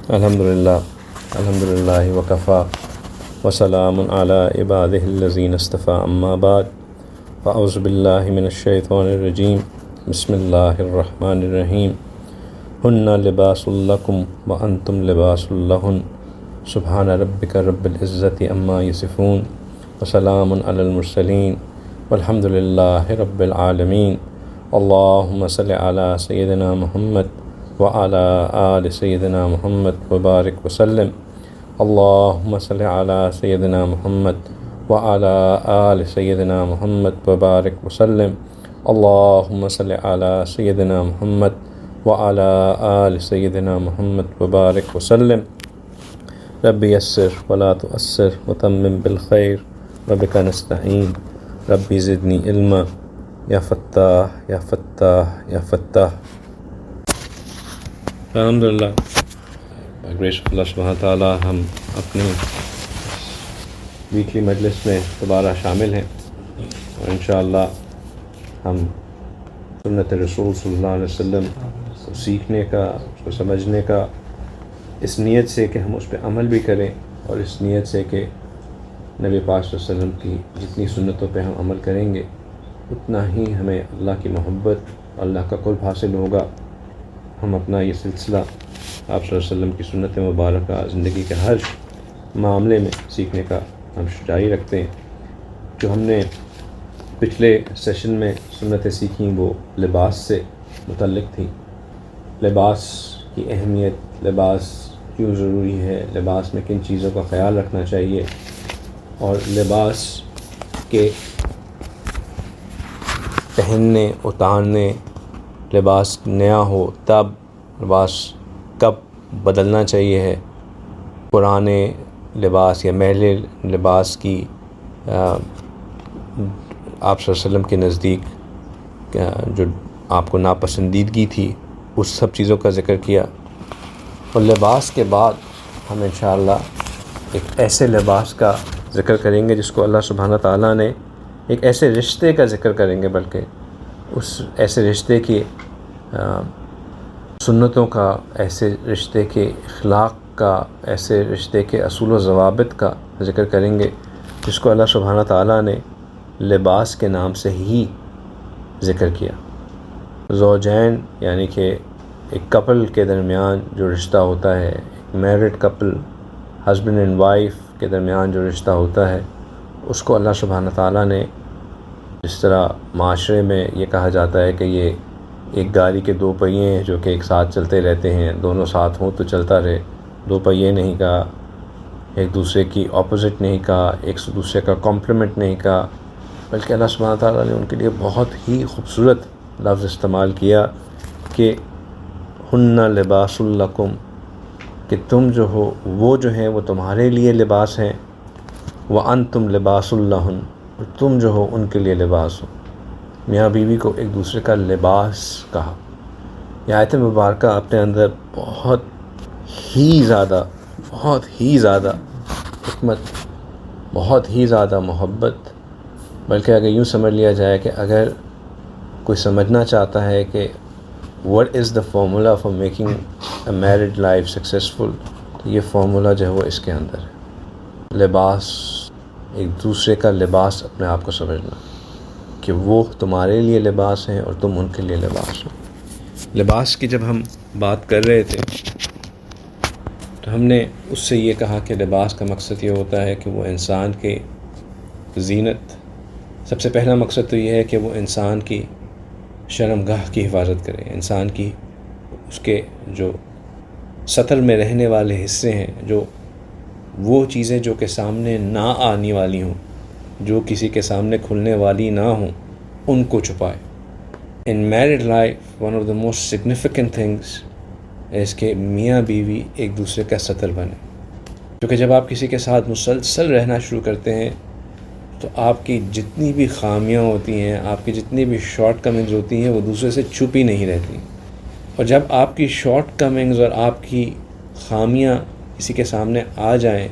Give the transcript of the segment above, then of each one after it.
الحمدللہ وکفا وسلام علی عبادہ الذین اصطفیٰ اما بعد فاعوذ باللہ من الشیطان الرجیم بسم اللہ الرحمن الرحیم ہن لباس لکم وانتم لباس لہن سبحان ربک رب العزت عما یصفون وسلام علی المرسلین والحمد للہ رب العالمین اللہم صلی علی سیدنا محمد وعلى آل سیدنا محمد وبارک وسلم اللہم صلی علی سیدنا محمد وعلى آل سیدنا محمد وبارک وسلم اللہم صلی علی سیدنا محمد وعلى آل سیدنا محمد وبارک وسلم رب یسر ولا تؤثر وتمم بالخیر وبک نستعین رب زدنی علما یا فتاح یا فتاح یا فتاح۔ الحمدللہ گریس آف اللہ سبحانہ تعالیٰ ہم اپنی ویکلی مجلس میں دوبارہ شامل ہیں اور انشاءاللہ ہم سنت رسول صلی اللہ علیہ وسلم کو سیکھنے کا، اس کو سمجھنے کا، اس نیت سے کہ ہم اس پہ عمل بھی کریں اور اس نیت سے کہ نبی پاک صلی اللہ علیہ وسلم کی جتنی سنتوں پہ ہم عمل کریں گے اتنا ہی ہمیں اللہ کی محبت، اللہ کا قرب حاصل ہوگا۔ ہم اپنا یہ سلسلہ آپ صلی اللہ علیہ وسلم کی سنت مبارکہ زندگی کے ہر معاملے میں سیکھنے کا ہم جاری رکھتے ہیں۔ جو ہم نے پچھلے سیشن میں سنتیں سیکھیں وہ لباس سے متعلق تھی، لباس کی اہمیت، لباس کیوں ضروری ہے، لباس میں کن چیزوں کا خیال رکھنا چاہیے، اور لباس کے پہننے اتارنے، لباس نیا ہو تب لباس کب بدلنا چاہیے ہے، پرانے لباس یا میلے لباس کی آپ صلی اللہ علیہ وسلم کے نزدیک جو آپ کو ناپسندیدگی تھی اس سب چیزوں کا ذکر کیا۔ اور لباس کے بعد ہم انشاءاللہ ایک ایسے لباس کا ذکر کریں گے جس کو اللہ سبحانہ تعالیٰ نے ایک ایسے رشتے کا ذکر کریں گے، بلکہ اس ایسے رشتے کی سنتوں کا، ایسے رشتے کے اخلاق کا، ایسے رشتے کے اصول و ضوابط کا ذکر کریں گے جس کو اللہ سبحانہ تعالیٰ نے لباس کے نام سے ہی ذکر کیا۔ زوجین یعنی کہ ایک کپل کے درمیان جو رشتہ ہوتا ہے، ایک married couple, husband and wife کے درمیان جو رشتہ ہوتا ہے، اس کو اللہ سبحانہ تعالیٰ نے جس طرح معاشرے میں یہ کہا جاتا ہے کہ یہ ایک گاڑی کے دو پہیے ہیں جو کہ ایک ساتھ چلتے رہتے ہیں، دونوں ساتھ ہوں تو چلتا رہے، دو پہیے نہیں کہا، ایک دوسرے کی اپوزٹ نہیں کہا، ایک دوسرے کا کمپلیمنٹ نہیں کہا، بلکہ اللہ سبحانہ تعالیٰ نے ان کے لیے بہت ہی خوبصورت لفظ استعمال کیا کہ ہن لباس لکم، کہ تم جو ہو وہ جو ہیں وہ تمہارے لیے لباس ہیں، وانتم لباس لہن، اور تم جو ہو ان کے لیے لباس ہو۔ میاں بیوی کو ایک دوسرے کا لباس کہا۔ یہ آیت مبارکہ اپنے اندر بہت ہی زیادہ حکمت، بہت ہی زیادہ محبت، بلکہ اگر یوں سمجھ لیا جائے کہ اگر کوئی سمجھنا چاہتا ہے کہ what is the formula for making a married life successful، تو یہ فارمولا جو ہے وہ اس کے اندر ہے۔ لباس، ایک دوسرے کا لباس اپنے آپ کو سمجھنا کہ وہ تمہارے لیے لباس ہیں اور تم ان کے لیے لباس ہو۔ لباس کی جب ہم بات کر رہے تھے تو ہم نے اس سے یہ کہا کہ لباس کا مقصد یہ ہوتا ہے کہ وہ انسان کے زینت، سب سے پہلا مقصد تو یہ ہے کہ وہ انسان کی شرمگاہ کی حفاظت کرے، انسان کی اس کے جو سطر میں رہنے والے حصے ہیں، جو وہ چیزیں جو کہ سامنے نہ آنے والی ہوں، جو کسی کے سامنے کھلنے والی نہ ہوں، ان کو چھپائے۔ In married life one of the most significant things اس کہ میاں بیوی ایک دوسرے کا سطر بنے، کیونکہ جب آپ کسی کے ساتھ مسلسل رہنا شروع کرتے ہیں تو آپ کی جتنی بھی خامیاں ہوتی ہیں، آپ کی جتنی بھی شارٹ کمنگز ہوتی ہیں، وہ دوسرے سے چھپی نہیں رہتی، اور جب آپ کی شارٹ کمنگز اور آپ کی خامیاں کسی کے سامنے آ جائیں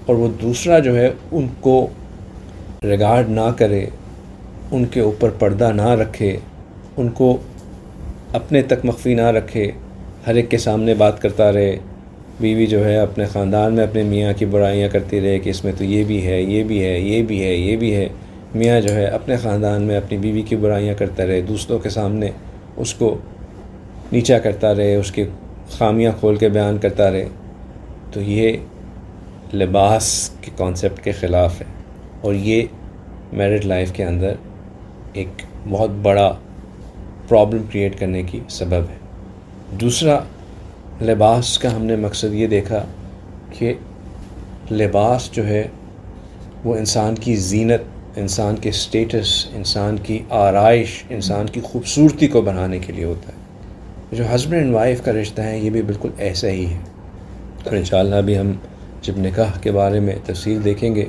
اور وہ دوسرا جو ہے ان کو ریگارڈ نہ کرے، ان کے اوپر پردہ نہ رکھے، ان کو اپنے تک مخفی نہ رکھے، ہر ایک کے سامنے بات کرتا رہے، بیوی جو ہے اپنے خاندان میں اپنے میاں کی برائیاں کرتی رہے کہ اس میں تو یہ بھی ہے، یہ بھی ہے، یہ بھی ہے، یہ بھی ہے، میاں جو ہے اپنے خاندان میں اپنی بیوی کی برائیاں کرتا رہے، دوسروں کے سامنے اس کو نیچا کرتا رہے، اس کی خامیاں کھول کے بیان کرتا رہے، تو یہ لباس کے کانسیپٹ کے خلاف ہے، اور یہ میرڈ لائف کے اندر ایک بہت بڑا پرابلم کریٹ کرنے کی سبب ہے۔ دوسرا، لباس کا ہم نے مقصد یہ دیکھا کہ لباس جو ہے وہ انسان کی زینت، انسان کے سٹیٹس، انسان کی آرائش، انسان کی خوبصورتی کو بڑھانے کے لیے ہوتا ہے۔ جو ہسبینڈ اینڈ وائف کا رشتہ ہے یہ بھی بالکل ایسا ہی ہے، اور انشاءاللہ ابھی ہم جب نکاح کے بارے میں تفصیل دیکھیں گے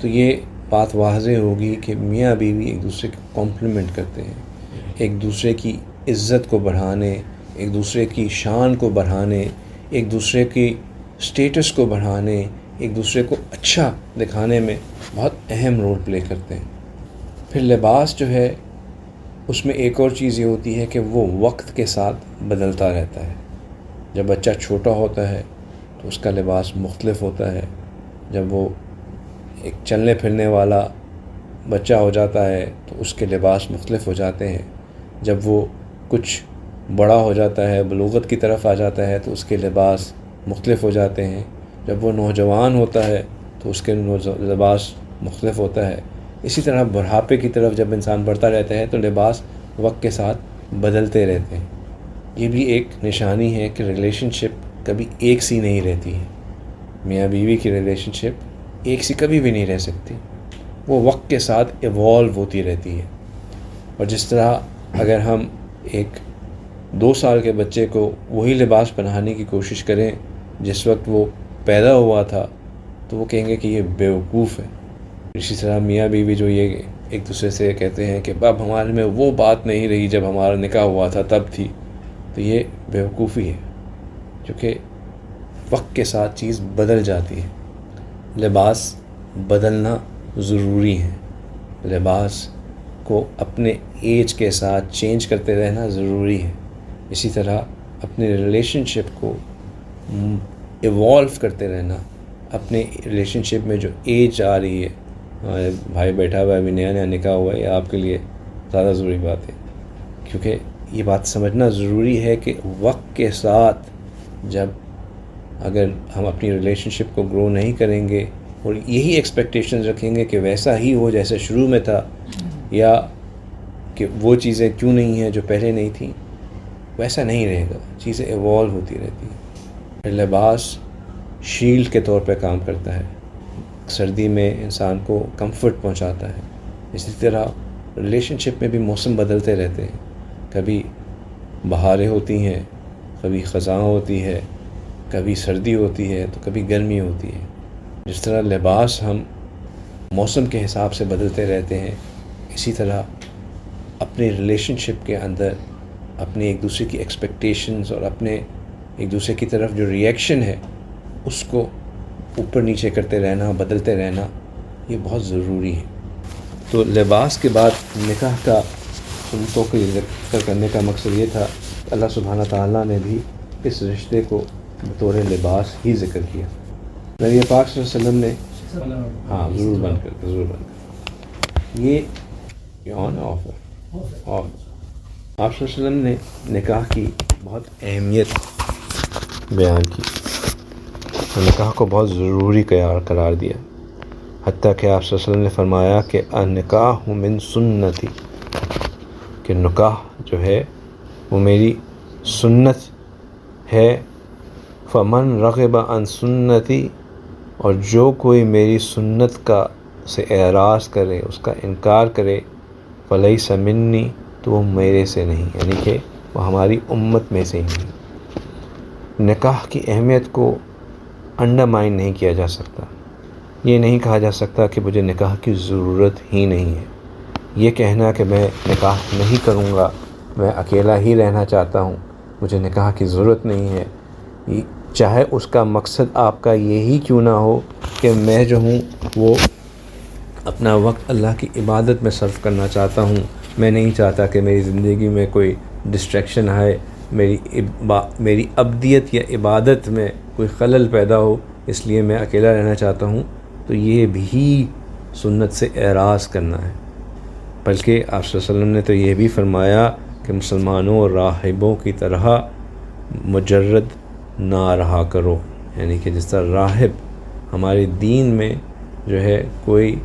تو یہ بات واضح ہوگی کہ میاں بیوی ایک دوسرے کو کمپلیمنٹ کرتے ہیں، ایک دوسرے کی عزت کو بڑھانے، ایک دوسرے کی شان کو بڑھانے، ایک دوسرے کی سٹیٹس کو بڑھانے، ایک دوسرے کو اچھا دکھانے میں بہت اہم رول پلے کرتے ہیں۔ پھر لباس جو ہے اس میں ایک اور چیز یہ ہوتی ہے کہ وہ وقت کے ساتھ بدلتا رہتا ہے۔ جب بچہ چھوٹا ہوتا ہے تو اس کا لباس مختلف ہوتا ہے، جب وہ ایک چلنے پھرنے والا بچہ ہو جاتا ہے تو اس کے لباس مختلف ہو جاتے ہیں، جب وہ کچھ بڑا ہو جاتا ہے، بلوغت کی طرف آ جاتا ہے تو اس کے لباس مختلف ہو جاتے ہیں، جب وہ نوجوان ہوتا ہے تو اس کے لباس مختلف ہوتا ہے۔ اسی طرح بڑھاپے کی طرف جب انسان بڑھتا رہتا ہے تو لباس وقت کے ساتھ بدلتے رہتے ہیں۔ یہ بھی ایک نشانی ہے کہ ریلیشن شپ کبھی ایک سی نہیں رہتی ہے، میاں بیوی کی ریلیشن شپ ایک سی کبھی بھی نہیں رہ سکتی، وہ وقت کے ساتھ ایوالو ہوتی رہتی ہے۔ اور جس طرح اگر ہم ایک 2 سال کے بچے کو وہی لباس پہنانے کی کوشش کریں جس وقت وہ پیدا ہوا تھا تو وہ کہیں گے کہ یہ بیوقوف ہے۔ اسی طرح میاں بیوی جو یہ ایک دوسرے سے کہتے ہیں کہ اب ہمارے میں وہ بات نہیں رہی جب ہمارا نکاح ہوا تھا تب تھی، تو یہ بیوقوفی ہے، کیونکہ وقت کے ساتھ چیز بدل جاتی ہے۔ لباس بدلنا ضروری ہے، لباس کو اپنے ایج کے ساتھ چینج کرتے رہنا ضروری ہے۔ اسی طرح اپنے ریلیشن شپ کو ایوالو کرتے رہنا، اپنے ریلیشن شپ میں جو ایج آ رہی ہے، ہمارے بھائی بیٹھا ہوا ہے ابھی نیا نکاح ہوا ہے، یہ آپ کے لیے زیادہ ضروری بات ہے، کیونکہ یہ بات سمجھنا ضروری ہے کہ وقت کے ساتھ جب اگر ہم اپنی ریلیشن شپ کو گرو نہیں کریں گے اور یہی ایکسپیکٹیشنز رکھیں گے کہ ویسا ہی ہو جیسے شروع میں تھا، یا کہ وہ چیزیں کیوں نہیں ہیں جو پہلے نہیں تھیں، ویسا نہیں رہے گا، چیزیں ایوالو ہوتی رہتی ہیں۔ پھر لباس شیلڈ کے طور پہ کام کرتا ہے، سردی میں انسان کو کمفرٹ پہنچاتا ہے۔ اسی طرح ریلیشن شپ میں بھی موسم بدلتے رہتے ہیں، کبھی بہاریں ہوتی ہیں، کبھی خزاں ہوتی ہے، کبھی سردی ہوتی ہے تو کبھی گرمی ہوتی ہے۔ جس طرح لباس ہم موسم کے حساب سے بدلتے رہتے ہیں، اسی طرح اپنے ریلیشن شپ کے اندر اپنے ایک دوسرے کی ایکسپیکٹیشنز اور اپنے ایک دوسرے کی طرف جو ریئیکشن ہے اس کو اوپر نیچے کرتے رہنا، بدلتے رہنا، یہ بہت ضروری ہے۔ تو لباس کے بعد نکاح کا سنتوں کے ذکر کرنے کا مقصد یہ تھا کہ اللہ سبحانہ تعالیٰ نے بھی اس رشتے کو بطور لباس ہی ذکر کیا۔ نبی پاک صلی اللہ علیہ وسلم نے ضرور بند کر یہ آن آف ہے۔ آپ صلی اللہ علیہ وسلم نے نکاح کی بہت اہمیت بیان کی، نکاح کو بہت ضروری قرار دیا، حتیٰ کہ آپ صلی اللہ علیہ وسلم نے فرمایا کہ النکاح من سنتی، کہ نکاح جو ہے وہ میری سنت ہے، فمن رغب عن سنتی، اور جو کوئی میری سنت کا سے اعراض کرے، اس کا انکار کرے، فلیس منی، تو وہ میرے سے نہیں، یعنی کہ وہ ہماری امت میں سے ہی نہیں۔ نکاح کی اہمیت کو انڈرمائن نہیں کیا جا سکتا، یہ نہیں کہا جا سکتا کہ مجھے نکاح کی ضرورت ہی نہیں ہے۔ یہ کہنا کہ میں نکاح نہیں کروں گا، میں اکیلا ہی رہنا چاہتا ہوں، مجھے نکاح کی ضرورت نہیں ہے، چاہے اس کا مقصد آپ کا یہی کیوں نہ ہو کہ میں جو ہوں وہ اپنا وقت اللہ کی عبادت میں صرف کرنا چاہتا ہوں، میں نہیں چاہتا کہ میری زندگی میں کوئی ڈسٹریکشن آئے، میری ابدیت یا عبادت میں کوئی خلل پیدا ہو اس لیے میں اکیلا رہنا چاہتا ہوں، تو یہ بھی سنت سے اعراض کرنا ہے۔ بلکہ آپ صلی اللہ علیہ وسلم نے تو یہ بھی فرمایا کہ مسلمانوں اور راہبوں کی طرح مجرد نہ رہا کرو، یعنی کہ جس طرح راہب ہمارے دین میں جو ہے کوئی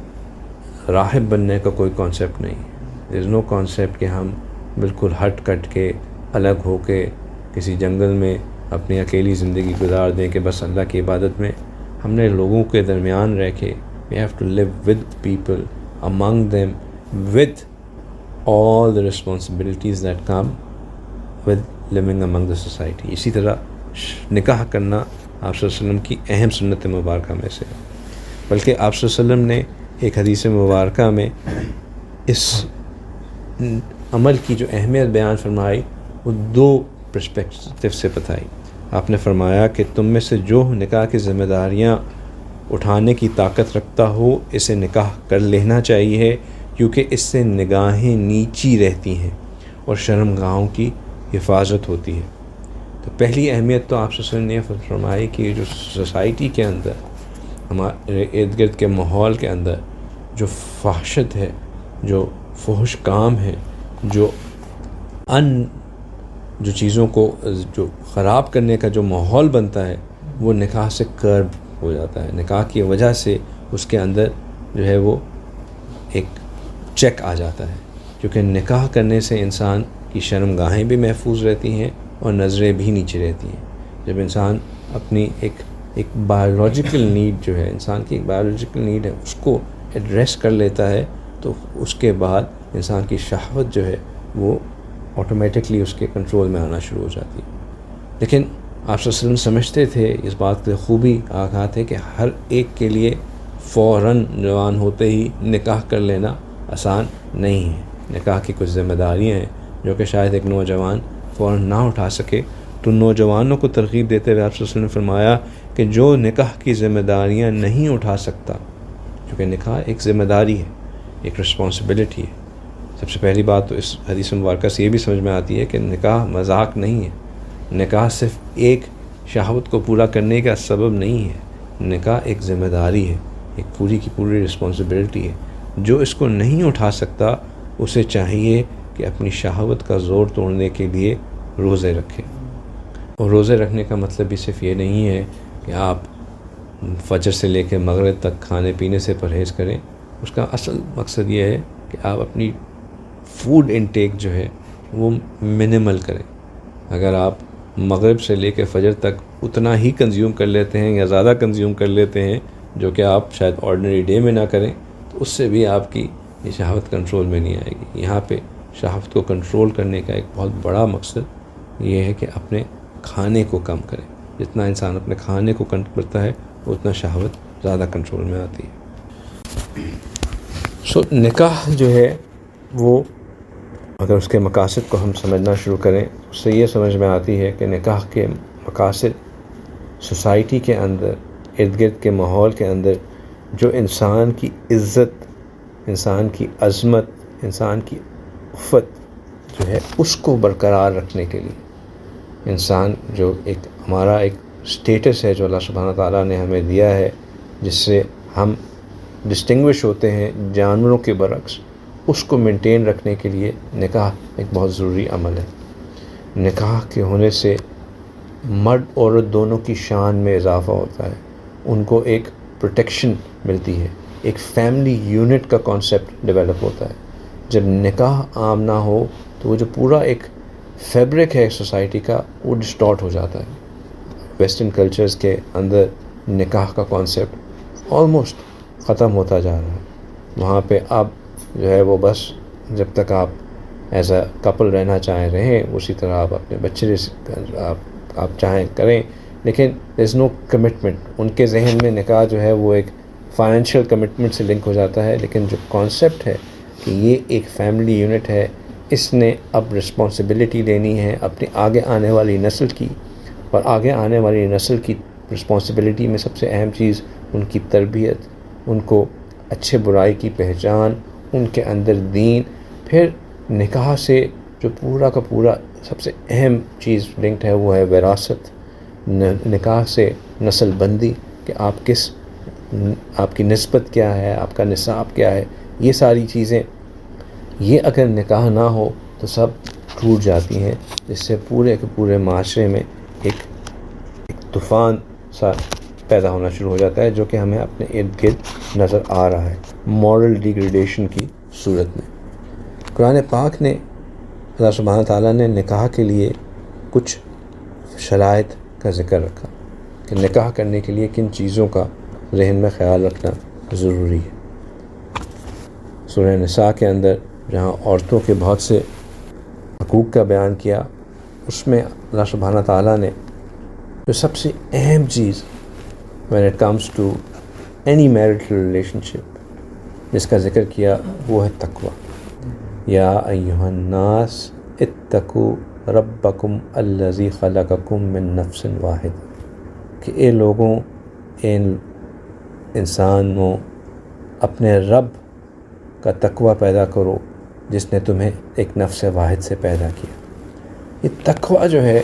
راہب بننے کا کوئی کانسیپٹ نہیں، دیر از نو کانسیپٹ کہ ہم بالکل ہٹ کٹ کے الگ ہو کے کسی جنگل میں اپنی اکیلی زندگی گزار دیں کہ بس اللہ کی عبادت میں۔ ہم نے لوگوں کے درمیان رہ کے we have to live with people, among them, with all the responsibilities that come with living among the society۔ اسی طرح نکاح کرنا آپ صلی اللہ علیہ وسلم کی اہم سنت مبارکہ میں سے، بلکہ آپ صلی اللہ علیہ وسلم نے ایک حدیث مبارکہ میں اس عمل کی جو اہمیت بیان فرمائی وہ دو پرسپیکٹو سے بتائی۔ آپ نے فرمایا کہ تم میں سے جو نکاح کی ذمہ داریاں اٹھانے کی طاقت رکھتا ہو اسے نکاح کر لینا چاہیے، کیونکہ اس سے نگاہیں نیچی رہتی ہیں اور شرمگاہوں کی حفاظت ہوتی ہے۔ تو پہلی اہمیت تو آپ سے نے فرمائی کہ جو سوسائٹی کے اندر ہمارے ارد گرد کے ماحول کے اندر جو فحشت ہے، جو فحش کام ہے، جو چیزوں کو جو خراب کرنے کا جو ماحول بنتا ہے وہ نکاح سے کرب ہو جاتا ہے۔ نکاح کی وجہ سے اس کے اندر جو ہے وہ ایک چیک آ جاتا ہے، کیونکہ نکاح کرنے سے انسان کی شرمگاہیں بھی محفوظ رہتی ہیں اور نظریں بھی نیچے رہتی ہیں۔ جب انسان اپنی ایک بایولوجیکل نیڈ جو ہے، انسان کی ایک بایولوجیکل نیڈ ہے، اس کو ایڈریس کر لیتا ہے تو اس کے بعد انسان کی شہوت جو ہے وہ آٹومیٹکلی اس کے کنٹرول میں آنا شروع ہو جاتی ہے۔ لیکن آپ صلی اللہ علیہ وسلم سمجھتے تھے، اس بات کی خوبی آگاہ تھے کہ ہر ایک کے لیے فوراً جوان ہوتے ہی نکاح کر لینا آسان نہیں ہے۔ نکاح کی کچھ ذمہ داریاں ہیں جو کہ شاید ایک نوجوان فوراً نہ اٹھا سکے، تو نوجوانوں کو ترغیب دیتے ہوئے آپ صلی اللہ علیہ وسلم نے فرمایا کہ جو نکاح کی ذمہ داریاں نہیں اٹھا سکتا، کیونکہ نکاح ایک ذمہ داری ہے، ایک رسپانسبلٹی ہے۔ سب سے پہلی بات تو اس حدیث مبارکہ سے یہ بھی سمجھ میں آتی ہے کہ نکاح مذاق نہیں ہے، نکاح صرف ایک شہوت کو پورا کرنے کا سبب نہیں ہے، نکاح ایک ذمہ داری ہے، ایک پوری کی پوری رسپانسبلٹی ہے۔ جو اس کو نہیں اٹھا سکتا اسے چاہیے کہ اپنی شہوت کا زور توڑنے کے لیے روزے رکھے۔ اور روزے رکھنے کا مطلب بھی صرف یہ نہیں ہے کہ آپ فجر سے لے کے مغرب تک کھانے پینے سے پرہیز کریں، اس کا اصل مقصد یہ ہے کہ آپ اپنی فوڈ انٹیک جو ہے وہ منیمل کریں۔ اگر آپ مغرب سے لے کے فجر تک اتنا ہی کنزیوم کر لیتے ہیں یا زیادہ کنزیوم کر لیتے ہیں جو کہ آپ شاید آرڈنری ڈے میں نہ کریں، تو اس سے بھی آپ کی یہ شہوت کنٹرول میں نہیں آئے گی۔ یہاں پہ شہوت کو کنٹرول کرنے کا ایک بہت بڑا مقصد یہ ہے کہ اپنے کھانے کو کم کریں۔ جتنا انسان اپنے کھانے کو کم کرتا ہے اتنا شہوت زیادہ کنٹرول میں آتی ہے۔ نکاح جو ہے وہ اگر اس کے مقاصد کو ہم سمجھنا شروع کریں، اس سے یہ سمجھ میں آتی ہے کہ نکاح کے مقاصد سوسائٹی کے اندر، ارد گرد کے ماحول کے اندر جو انسان کی عزت، انسان کی عظمت، انسان کی عفت جو ہے اس کو برقرار رکھنے کے لیے، انسان جو ایک ہمارا ایک سٹیٹس ہے جو اللہ سبحانہ تعالیٰ نے ہمیں دیا ہے، جس سے ہم ڈسٹنگوش ہوتے ہیں جانوروں کے برعکس، اس کو مینٹین رکھنے کے لیے نکاح ایک بہت ضروری عمل ہے۔ نکاح کے ہونے سے مرد عورت دونوں کی شان میں اضافہ ہوتا ہے، ان کو ایک پروٹیکشن ملتی ہے، ایک فیملی یونٹ کا کانسیپٹ ڈیولپ ہوتا ہے۔ جب نکاح عام نہ ہو تو وہ جو پورا ایک فیبرک ہے سوسائٹی کا وہ ڈسٹارٹ ہو جاتا ہے۔ ویسٹرن کلچرز کے اندر نکاح کا کانسیپٹ آلموسٹ ختم ہوتا جا رہا ہے۔ وہاں پہ اب جو ہے وہ بس جب تک آپ ایز اے کپل رہنا چاہیں رہیں، اسی طرح آپ اپنے بچے آپ چاہیں کریں، لیکن دیر از نو کمٹمنٹ۔ ان کے ذہن میں نکاح جو ہے وہ ایک فائنینشیل کمٹمنٹ سے لنک ہو جاتا ہے، لیکن جو کانسیپٹ ہے کہ یہ ایک فیملی یونٹ ہے، اس نے اب رسپانسبلٹی لینی ہے اپنی آگے آنے والی نسل کی، اور آگے آنے والی نسل کی رسپانسبلٹی میں سب سے اہم چیز ان کی تربیت، ان کو اچھے برائی کی پہچان، ان کے اندر دین۔ پھر نکاح سے جو پورا کا پورا سب سے اہم چیز لنکڈ ہے وہ ہے وراثت، نکاح سے نسل بندی، کہ آپ کی نسبت کیا ہے، آپ کا نصاب کیا ہے، یہ ساری چیزیں، یہ اگر نکاح نہ ہو تو سب ٹوٹ جاتی ہیں، جس سے پورے کے پورے معاشرے میں ایک طوفان سا پیدا ہونا شروع ہو جاتا ہے، جو کہ ہمیں اپنے ارد گرد نظر آ رہا ہے مورل ڈیگریڈیشن کی صورت میں۔ قرآن پاک نے، اللہ سبحانہ تعالیٰ نے نکاح کے لیے کچھ شرائط کا ذکر رکھا کہ نکاح کرنے کے لیے کن چیزوں کا ذہن میں خیال رکھنا ضروری ہے۔ سورہ نساء کے اندر جہاں عورتوں کے بہت سے حقوق کا بیان کیا، اس میں اللہ سبحانہ تعالیٰ نے جو سب سے اہم چیز when it comes to any marital relationship جس کا ذکر کیا وہ ہے تقوی۔ یا ایھا الناس اتقوا ربکم الذی خلقکم من نفس واحد، کہ اے لوگوں، اے انسانوں، اپنے رب کا تقوی پیدا کرو جس نے تمہیں ایک نفس واحد سے پیدا کیا۔ یہ تقوی جو ہے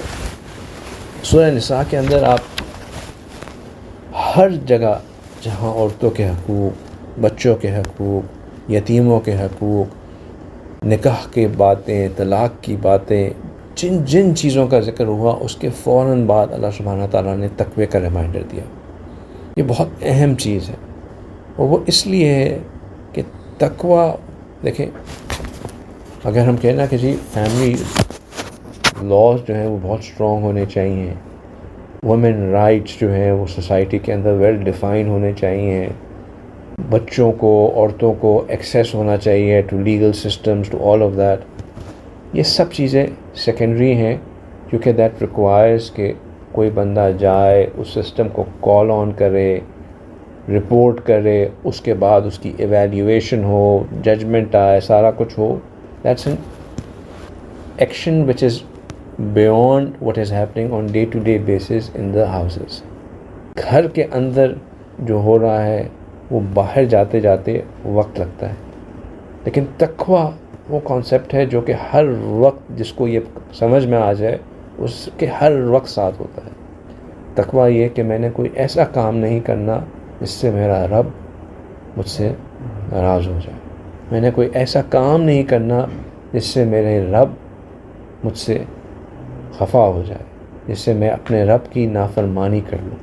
سورہ نساء کے اندر آپ ہر جگہ جہاں عورتوں کے حقوق، بچوں کے حقوق، یتیموں کے حقوق، نکاح کی باتیں، طلاق کی باتیں، جن چیزوں کا ذکر ہوا اس کے فوراً بعد اللہ سبحانہ تعالیٰ نے تقوی کا ریمائنڈر دیا۔ یہ بہت اہم چیز ہے، اور وہ اس لیے ہے کہ تقوی، دیکھیں اگر ہم کہنا کہ جی فیملی لاز جو ہیں وہ بہت اسٹرانگ ہونے چاہیے، وومن رائٹس جو ہیں وہ سوسائٹی کے اندر ویل ڈیفائن ہونے چاہیے، بچوں کو، عورتوں کو ایکسیس ہونا چاہیے to legal systems, to all of that, یہ سب چیزیں سیکنڈری ہیں، کیونکہ دیٹ ریکوائرز کہ کوئی بندہ جائے اس سسٹم کو کال آن کرے، رپورٹ کرے، اس کے بعد اس کی ایویلیویشن ہو، ججمنٹ آئے، سارا کچھ ہو۔ That's an action which is beyond what is happening on day to day basis in the houses۔ گھر کے اندر جو ہو رہا ہے وہ باہر جاتے جاتے وقت لگتا ہے، لیکن تقوی وہ کانسیپٹ ہے جو کہ ہر وقت جس کو یہ سمجھ میں آ جائے اس کے ہر وقت ساتھ ہوتا ہے۔ تقوی یہ کہ میں نے کوئی ایسا کام نہیں کرنا جس سے میرا رب مجھ سے ناراض ہو جائے، میں نے کوئی ایسا کام نہیں کرنا جس سے میرے رب مجھ سے خفا ہو جائے، جس سے میں اپنے رب کی نافرمانی کر لوں۔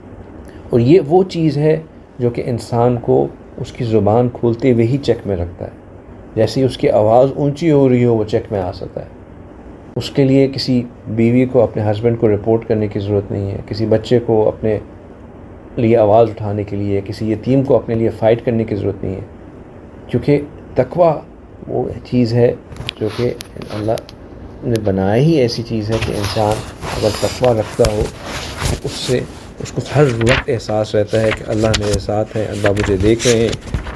اور یہ وہ چیز ہے جو کہ انسان کو اس کی زبان کھولتے ہوئے ہی چیک میں رکھتا ہے، جیسے ہی اس کی آواز اونچی ہو رہی ہو وہ چیک میں آ سکتا ہے۔ اس کے لیے کسی بیوی کو اپنے ہسبینڈ کو رپورٹ کرنے کی ضرورت نہیں ہے، کسی بچے کو اپنے لیے آواز اٹھانے کے لیے، کسی یتیم کو اپنے لیے فائٹ کرنے کی ضرورت نہیں ہے، کیونکہ تقوی وہ چیز ہے جو کہ اللہ نے بنایا ہی ایسی چیز ہے کہ انسان اگر تقوی رکھتا ہو اس کو ہر وقت احساس رہتا ہے کہ اللہ میرے ساتھ ہے، اللہ مجھے دیکھ رہے ہیں،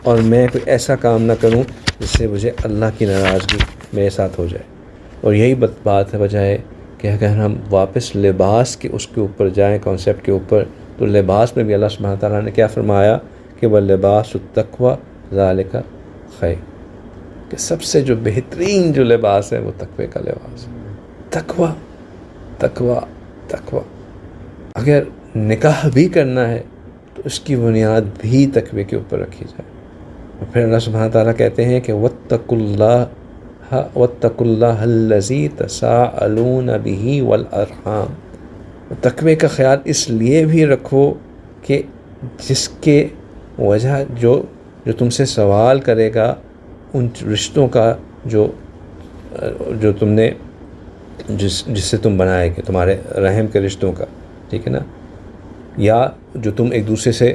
اور میں کوئی ایسا کام نہ کروں جس سے مجھے اللہ کی ناراضگی میرے ساتھ ہو جائے۔ اور یہی بات ہے، وجہ ہے کہ اگر ہم واپس لباس کے اس کے اوپر جائیں، کانسیپٹ کے اوپر، تو لباس میں بھی اللہ سبحانہ تعالیٰ نے کیا فرمایا کہ وَلِبَاسُ التَّقْوَىٰ ذَلِكَ خَيْرٌ، کہ سب سے جو بہترین جو لباس ہے وہ تقوی کا لباس ہے۔ تقوی تقوی تقوی، اگر نکاح بھی کرنا ہے تو اس کی بنیاد بھی تقوی کے اوپر رکھی جائے۔ اور پھر اللہ سبحانہ تعالیٰ کہتے ہیں کہ وَاتَّقُوا اللَّهَ الَّذِي تَسَاءَلُونَ بِهِ وَالْأَرْحَامَ، تقوی کا خیال اس لیے بھی رکھو کہ جس کے وجہ جو تم سے سوال کرے گا ان رشتوں کا جو تم نے جس سے تم بنائے گے، تمہارے رحم کے رشتوں کا، ٹھیک ہے نا، یا جو تم ایک دوسرے سے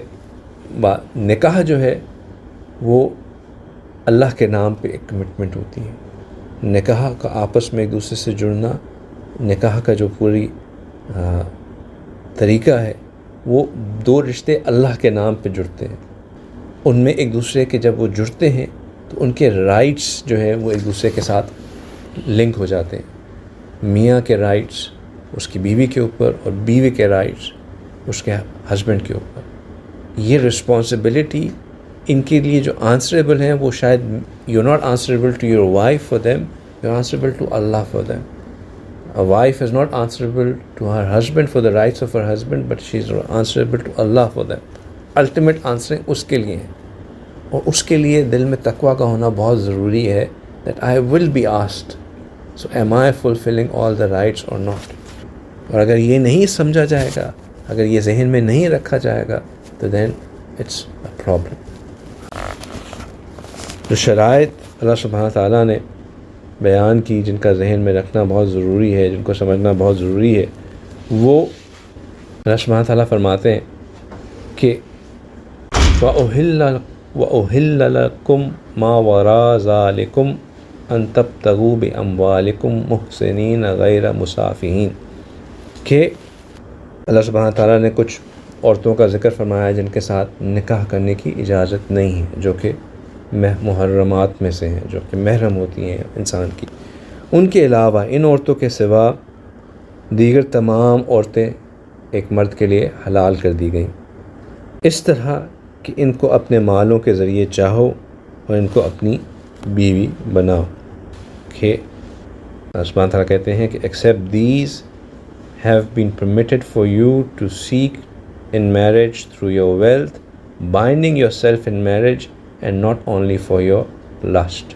نکاح جو ہے وہ اللہ کے نام پہ ایک کمٹمنٹ ہوتی ہے۔ نکاح کا آپس میں ایک دوسرے سے جڑنا، نکاح کا جو پوری طریقہ ہے وہ دو رشتے اللہ کے نام پہ جڑتے ہیں، ان میں ایک دوسرے کے جب وہ جڑتے ہیں تو ان کے رائٹس جو ہیں وہ ایک دوسرے کے ساتھ لنک ہو جاتے ہیں۔ میاں کے رائٹس اس کی بیوی کے اوپر، اور بیوی کے رائٹس اس کے ہسبینڈ کے اوپر۔ یہ رسپانسبلٹی ان کے لیے جو آنسریبل ہیں وہ شاید you not answerable to your wife for them, You're answerable to Allah for them. A wife is not answerable to her husband for the rights of her husband, but she is answerable to Allah for them. Ultimate answering اس کے لیے ہے، اور اس کے لیے دل میں تقویٰ کا ہونا بہت ضروری ہے that I will be asked, so am I fulfilling all the rights or not. اور اگر یہ نہیں سمجھا جائے گا، اگر یہ ذہن میں نہیں رکھا جائے گا تو then it's a problem. جو شرائط اللہ سبحانہ تعالیٰ نے بیان کی، جن کا ذہن میں رکھنا بہت ضروری ہے، جن کو سمجھنا بہت ضروری ہے، وہ اللہ سبحانہ تعالیٰ فرماتے ہیں کہ وَأُحِلَّ لَكُمْ مَا وَرَاءَ ذَلِكُمْ أَن تَبْتَغُوا بِأَمْوَالِكُمْ مُحْسِنِينَ غَيْرَ مُسَافِحِينَ، کہ اللہ سبحانہ تعالیٰ نے کچھ عورتوں کا ذکر فرمایا جن کے ساتھ نکاح کرنے کی اجازت نہیں ہے، جو کہ محرمات میں سے ہیں، جو کہ محرم ہوتی ہیں انسان کی. ان کے علاوہ، ان عورتوں کے سوا دیگر تمام عورتیں ایک مرد کے لیے حلال کر دی گئیں، اس طرح کہ ان کو اپنے مالوں کے ذریعے چاہو اور ان کو اپنی بیوی بناؤ. کہ سبحانہ تعالیٰ کہتے ہیں کہ except these have been permitted for you to seek in marriage through your wealth, binding yourself in marriage and not only for your lust.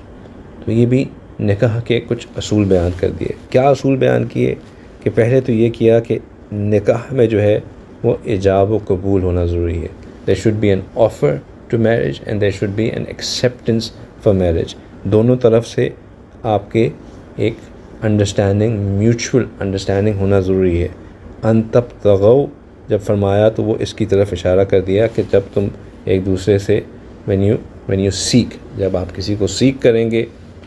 تو یہ بھی نکاح کے کچھ اصول بیان کر دیے. کیا اصول بیان کیے؟ کہ پہلے تو یہ کیا کہ نکاح میں جو ہے وہ ایجاب و قبول ہونا ضروری ہے. There should be an offer to marriage and there should be an acceptance for marriage. دونوں طرف سے آپ کے ایک انڈرسٹینڈنگ، میوچول انڈرسٹینڈنگ ہونا ضروری ہے. ان تبتغوا جب فرمایا تو وہ اس کی طرف اشارہ کر دیا کہ جب تم ایک دوسرے سے when you seek، جب آپ کسی کو سیک کریں گے،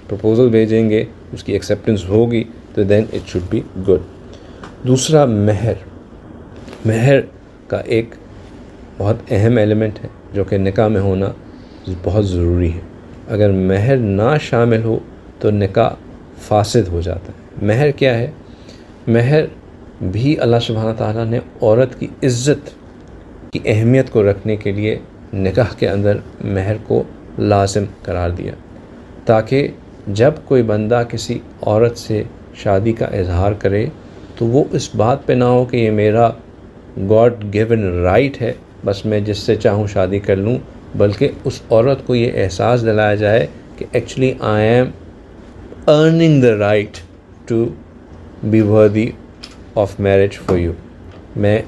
پروپوزل بھیجیں گے، اس کی ایکسیپٹنس ہوگی تو then it should be good. دوسرا مہر کا ایک بہت اہم ایلیمنٹ ہے جو کہ نکاح میں ہونا بہت ضروری ہے. اگر مہر نہ شامل ہو تو نکاح فاسد ہو جاتا ہے. مہر کیا ہے؟ مہر بھی اللہ سبحانہ تعالیٰ نے عورت کی عزت کی اہمیت کو رکھنے کے لیے نکاح کے اندر مہر کو لازم قرار دیا، تاکہ جب کوئی بندہ کسی عورت سے شادی کا اظہار کرے تو وہ اس بات پہ نہ ہو کہ یہ میرا گاڈ گیون رائٹ ہے، بس میں جس سے چاہوں شادی کر لوں، بلکہ اس عورت کو یہ احساس دلایا جائے کہ actually I am earning the right to be worthy of marriage for you. میں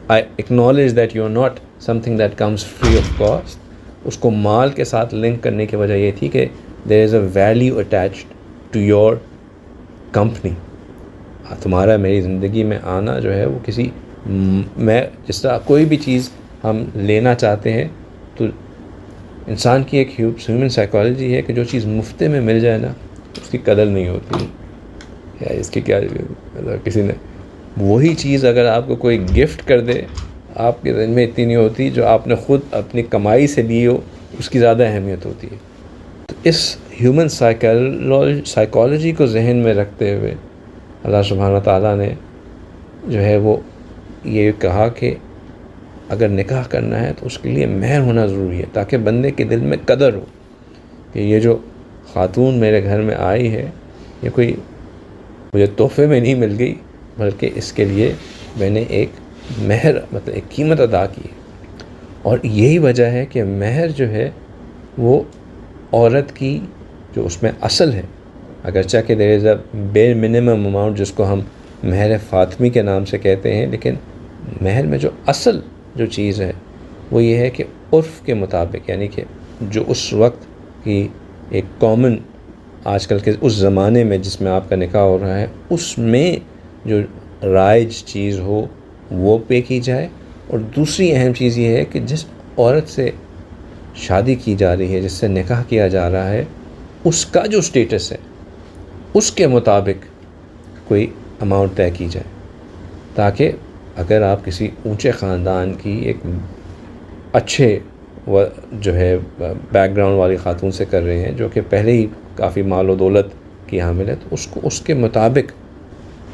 I acknowledge that you are not something that comes free of cost. اس کو مال کے ساتھ لنک کرنے کی وجہ یہ تھی کہ there is a value attached to your company. تمہارا میری زندگی میں آنا جو ہے وہ کسی، میں جس طرح کوئی بھی چیز ہم لینا چاہتے ہیں تو انسان کی ایک ہیومن سائیکالوجی ہے کہ جو چیز مفتے میں مل جائے نا اس کی قدر نہیں ہوتی. یا اس کی کیا کسی نے وہی چیز اگر آپ کو کوئی گفٹ کر دے آپ کے ذہن میں اتنی نہیں ہوتی، جو آپ نے خود اپنی کمائی سے لی ہو اس کی زیادہ اہمیت ہوتی ہے. تو اس ہیومن سائیکالوجی کو ذہن میں رکھتے ہوئے اللہ سبحانہ تعالیٰ نے جو ہے وہ یہ کہا کہ اگر نکاح کرنا ہے تو اس کے لیے مہر ہونا ضروری ہے، تاکہ بندے کے دل میں قدر ہو کہ یہ جو خاتون میرے گھر میں آئی ہے یہ کوئی مجھے تحفے میں نہیں مل گئی، بلکہ اس کے لیے میں نے ایک مہر مطلب ایک قیمت ادا کی. اور یہی وجہ ہے کہ مہر جو ہے وہ عورت کی جو اس میں اصل ہے، اگرچہ کہ دیر از اے بیر منیمم اماؤنٹ جس کو ہم مہر فاطمی کے نام سے کہتے ہیں، لیکن مہر میں جو اصل جو چیز ہے وہ یہ ہے کہ عرف کے مطابق، یعنی کہ جو اس وقت کی ایک کامن آج کل کے اس زمانے میں جس میں آپ کا نکاح ہو رہا ہے اس میں جو رائج چیز ہو وہ پے کی جائے. اور دوسری اہم چیز یہ ہے کہ جس عورت سے شادی کی جا رہی ہے، جس سے نکاح کیا جا رہا ہے، اس کا جو سٹیٹس ہے اس کے مطابق کوئی اماؤنٹ طے کی جائے، تاکہ اگر آپ کسی اونچے خاندان کی ایک اچھے جو ہے بیک گراؤنڈ والی خاتون سے کر رہے ہیں جو کہ پہلے ہی کافی مال و دولت کی حامل ہے، تو اس کو اس کے مطابق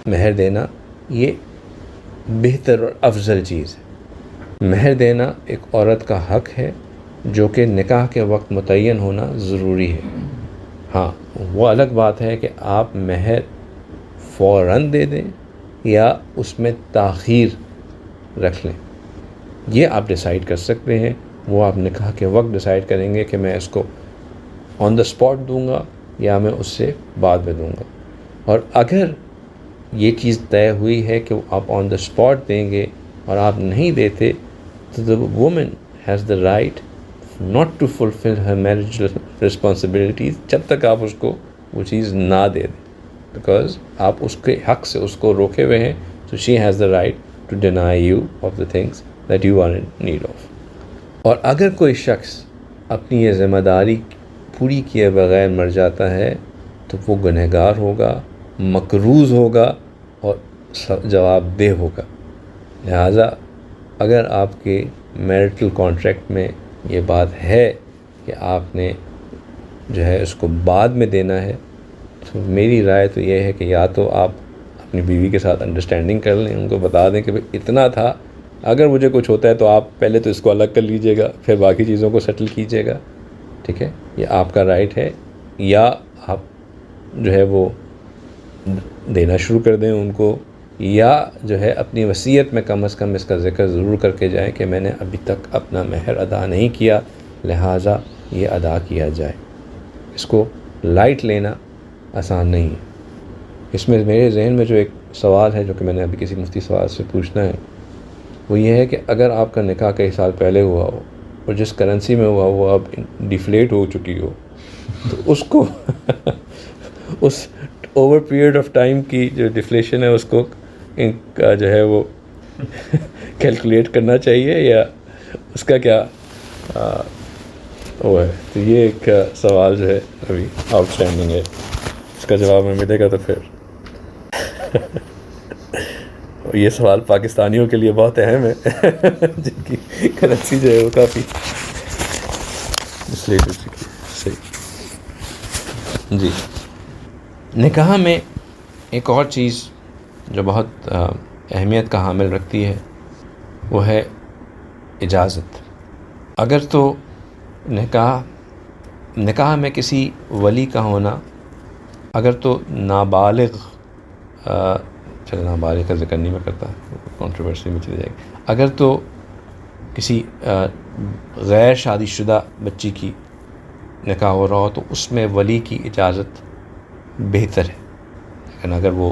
مہر دینا یہ بہتر اور افضل چیز ہے. مہر دینا ایک عورت کا حق ہے جو کہ نکاح کے وقت متعین ہونا ضروری ہے. ہاں وہ الگ بات ہے کہ آپ مہر فوراً دے دیں یا اس میں تاخیر رکھ لیں، یہ آپ ڈیسائیڈ کر سکتے ہیں. وہ آپ نکاح کے وقت ڈیسائیڈ کریں گے کہ میں اس کو آن دا اسپاٹ دوں گا یا میں اس سے بعد میں دوں گا. اور اگر یہ چیز طے ہوئی ہے کہ آپ آن دا اسپاٹ دیں گے اور آپ نہیں دیتے تو the woman has the right not to fulfill her marital responsibilities جب تک آپ اس کو وہ چیز نہ دے دیں، بیکاز آپ اس کے حق سے اس کو روکے ہوئے ہیں. so she has the right to deny you of the things that you are in need of. اور اگر کوئی شخص اپنی یہ ذمہ داری پوری کیے بغیر مر جاتا ہے تو وہ گنہگار ہوگا، مقروض ہوگا اور جواب دہ ہوگا. لہٰذا اگر آپ کے میرٹل کانٹریکٹ میں یہ بات ہے کہ آپ نے جو ہے اس کو بعد میں دینا ہے تو میری رائے تو یہ ہے کہ یا تو آپ اپنی بیوی کے ساتھ انڈرسٹینڈنگ کر لیں، ان کو بتا دیں کہ بھئی اتنا تھا، اگر مجھے کچھ ہوتا ہے تو آپ پہلے تو اس کو الگ کر لیجئے گا، پھر باقی چیزوں کو سیٹل کیجئے گا. ٹھیک ہے، یہ آپ کا رائٹ ہے. یا آپ جو ہے وہ دینا شروع کر دیں ان کو، یا جو ہے اپنی وصیت میں کم از کم اس کا ذکر ضرور کر کے جائیں کہ میں نے ابھی تک اپنا مہر ادا نہیں کیا، لہٰذا یہ ادا کیا جائے. اس کو لائٹ لینا آسان نہیں ہے. اس میں میرے ذہن میں جو ایک سوال ہے جو کہ میں نے ابھی کسی مفتی سوال سے پوچھنا ہے، وہ یہ ہے کہ اگر آپ کا نکاح کئی سال پہلے ہوا ہو اور جس کرنسی میں ہوا وہ اب ڈیفلیٹ ہو چکی ہو تو اس کو اس اوور پیریڈ آف ٹائم کی جو ڈیفلیشن ہے اس کو ان کا جو ہے وہ کیلکولیٹ کرنا چاہیے یا اس کا کیا وہ ہے. تو یہ ایک سوال جو ہے ابھی آؤٹ اسٹینڈنگ ہے، اس کا جواب میں ملے گا تو پھر یہ سوال پاکستانیوں کے لیے بہت اہم ہے جن کی کرنسی جو ہے وہ کافی مسلیٹ ہو چکی ہے. صحیح جی. نکاح میں ایک اور چیز جو بہت اہمیت کا حامل رکھتی ہے وہ ہے اجازت. اگر تو نکاح میں کسی ولی کا ہونا، اگر تو نابالغ چلے نابالغ کا ذکر نہیں میں کرتا، کنٹروورسی میں چلی جائے گی. اگر تو کسی غیر شادی شدہ بچی کی نکاح ہو رہا ہو تو اس میں ولی کی اجازت بہتر ہے. لیکن اگر وہ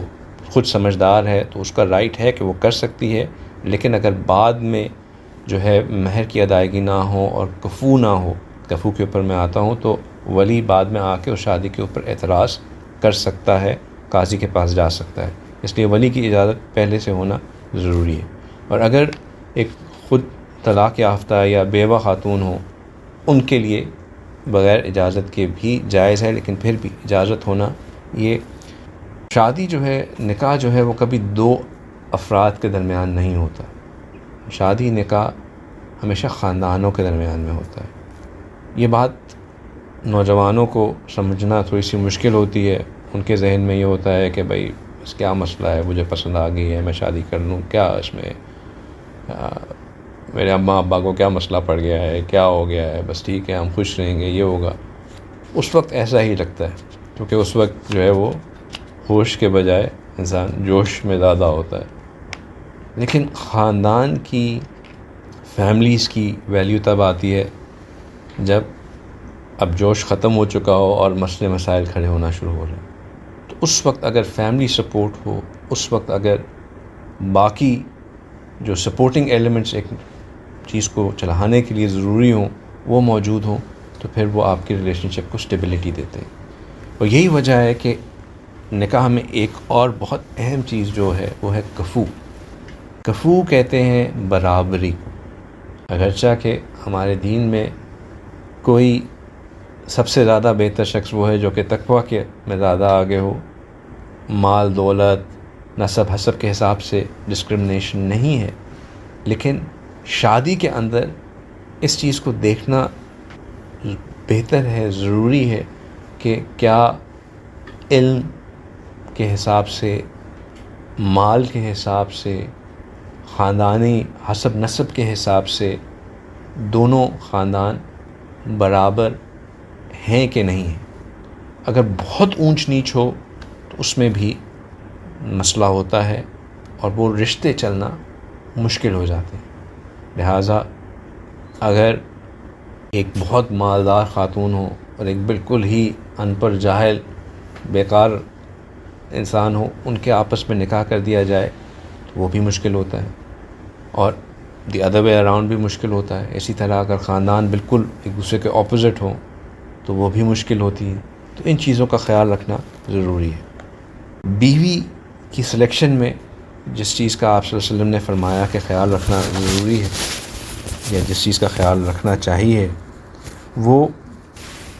خود سمجھدار ہے تو اس کا رائٹ ہے کہ وہ کر سکتی ہے. لیکن اگر بعد میں جو ہے مہر کی ادائیگی نہ ہو اور کفو نہ ہو، کفو کے اوپر میں آتا ہوں، تو ولی بعد میں آ کے اس شادی کے اوپر اعتراض کر سکتا ہے، قاضی کے پاس جا سکتا ہے. اس لیے ولی کی اجازت پہلے سے ہونا ضروری ہے. اور اگر ایک خود طلاق یافتہ یا بیوہ خاتون ہو، ان کے لیے بغیر اجازت کے بھی جائز ہے، لیکن پھر بھی اجازت ہونا. یہ شادی جو ہے، نکاح جو ہے وہ کبھی دو افراد کے درمیان نہیں ہوتا. شادی نکاح ہمیشہ خاندانوں کے درمیان میں ہوتا ہے. یہ بات نوجوانوں کو سمجھنا تھوڑی سی مشکل ہوتی ہے. ان کے ذہن میں یہ ہوتا ہے کہ بھائی اس کیا مسئلہ ہے، مجھے پسند آ گئی ہے میں شادی کر لوں، کیا اس میں میرے اماں ابا کو کیا مسئلہ پڑ گیا ہے، کیا ہو گیا ہے، بس ٹھیک ہے ہم خوش رہیں گے، یہ ہوگا. اس وقت ایسا ہی لگتا ہے کیونکہ اس وقت جو ہے وہ ہوش کے بجائے انسان جوش میں زیادہ ہوتا ہے. لیکن خاندان کی، فیملیز کی ویلیو تب آتی ہے جب اب جوش ختم ہو چکا ہو اور مسئلے مسائل کھڑے ہونا شروع ہو رہے ہیں. تو اس وقت اگر فیملی سپورٹ ہو، اس وقت اگر باقی جو سپورٹنگ ایلیمنٹس ایک چیز کو چلانے کے لیے ضروری ہوں وہ موجود ہوں، تو پھر وہ آپ کی ریلیشن شپ کو اسٹیبلٹی دیتے ہیں. اور یہی وجہ ہے کہ نکاح میں ایک اور بہت اہم چیز جو ہے وہ ہے کفو. کفو کہتے ہیں برابری کو. اگرچہ کہ ہمارے دین میں کوئی سب سے زیادہ بہتر شخص وہ ہے جو کہ تقویٰ کے میں زیادہ آگے ہو، مال دولت نسب حسب کے حساب سے ڈسکرمنیشن نہیں ہے. لیکن شادی کے اندر اس چیز کو دیکھنا بہتر ہے، ضروری ہے کہ کیا علم کے حساب سے، مال کے حساب سے، خاندانی حسب نسب کے حساب سے دونوں خاندان برابر ہیں کہ نہیں ہیں. اگر بہت اونچ نیچ ہو تو اس میں بھی مسئلہ ہوتا ہے اور وہ رشتے چلنا مشکل ہو جاتے ہیں. لہٰذا اگر ایک بہت مالدار خاتون ہو اور ایک بالکل ہی ان پڑھ جاہل بیکار انسان ہو، ان کے آپس میں نکاح کر دیا جائے تو وہ بھی مشکل ہوتا ہے، اور دی ادر وے اراؤنڈ بھی مشکل ہوتا ہے. اسی طرح اگر خاندان بالکل ایک دوسرے کے اپوزٹ ہوں تو وہ بھی مشکل ہوتی ہے. تو ان چیزوں کا خیال رکھنا ضروری ہے. بیوی کی سلیکشن میں جس چیز کا آپ صلی اللہ علیہ وسلم نے فرمایا کہ خیال رکھنا ضروری ہے یا جس چیز کا خیال رکھنا چاہیے، وہ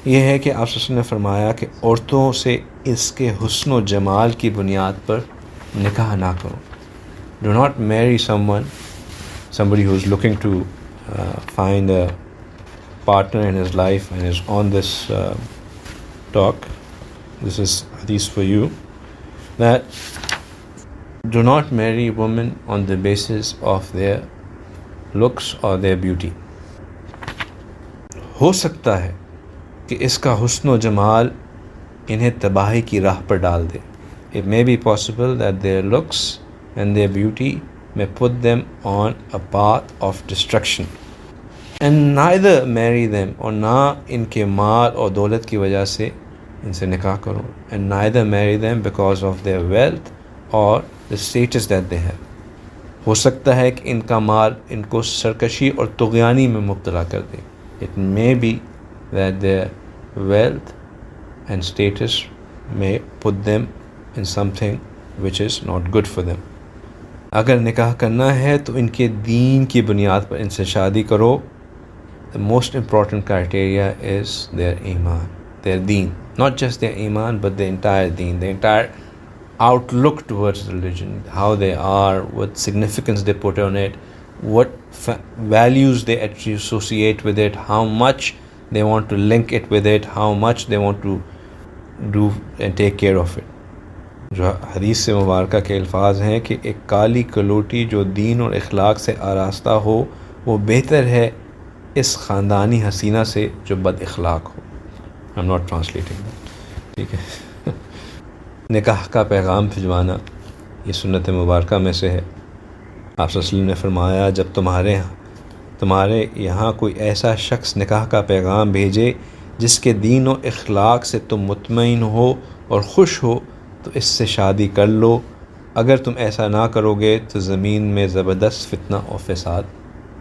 یہ ہے کہ آپ صلی اللہ علیہ وسلم نے فرمایا کہ عورتوں سے اس کے حسن و جمال کی بنیاد پر نکاح نہ کرو. Do not marry somebody who is looking to find a partner in his life and is on this talk. This is hadith for you, that do not marry women on the basis of their looks or their beauty. ہو سکتا ہے کہ اس کا حسن و جمال انہیں تباہی کی راہ پر ڈال دے. It may be possible that their looks and their beauty may put them on a path of destruction. And neither marry them, اور نہ ان کے مال اور دولت کی وجہ سے ان سے نکاح کرو. And neither marry them because of their wealth or the status that they have. ہو سکتا ہے کہ ان کا مال ان کو سرکشی اور طغیانی میں مبتلا کر دے. It may be that their wealth and status may put them in something which is not good for them. اگر نکاح کرنا ہے تو ان کے دین کی بنیاد پر ان سے شادی کرو. The most important criteria is their iman, their deen. Not just their iman, but the entire deen, the entire outlook towards religion, how they are, what significance they put on it, what values they actually associate with it, how much they want to link it with it, how much they want to do and take care of it. جو حدیث سے مبارکہ کے الفاظ ہیں کہ ایک کالی کلوٹی جو دین اور اخلاق سے آراستہ ہو وہ بہتر ہے اس خاندانی حسینہ سے جو بد اخلاق ہو. I'm not translating that. ٹھیک ہے. نکاح کا پیغام بھجوانا یہ سنت مبارکہ میں سے ہے. آپ صلی اللہ علیہ وسلم نے فرمایا جب تمہارے یہاں کوئی ایسا شخص نکاح کا پیغام بھیجے جس کے دین و اخلاق سے تم مطمئن ہو اور خوش ہو تو اس سے شادی کر لو. اگر تم ایسا نہ کرو گے تو زمین میں زبردست فتنہ اور فساد